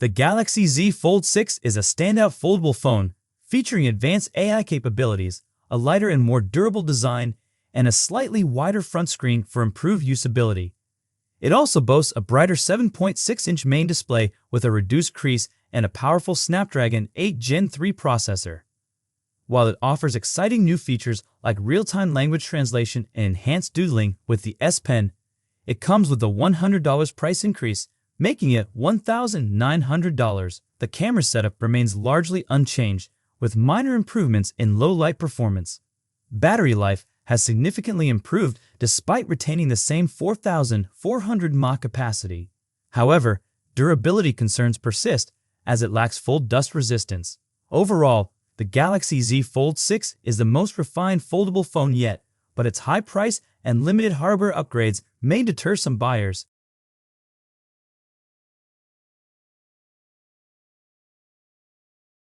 The Galaxy Z Fold 6 is a standout foldable phone featuring advanced AI capabilities, a lighter and more durable design, and a slightly wider front screen for improved usability. It also boasts a brighter 7.6-inch main display with a reduced crease and a powerful Snapdragon 8 Gen 3 processor. While it offers exciting new features like real-time language translation and enhanced doodling with the S Pen, it comes with a $100 price increase, making it $1,900. The camera setup remains largely unchanged, with minor improvements in low-light performance. Battery life has significantly improved despite retaining the same 4,400 mAh capacity. However, durability concerns persist as it lacks full dust resistance. Overall, the Galaxy Z Fold 6 is the most refined foldable phone yet, but its high price and limited hardware upgrades may deter some buyers.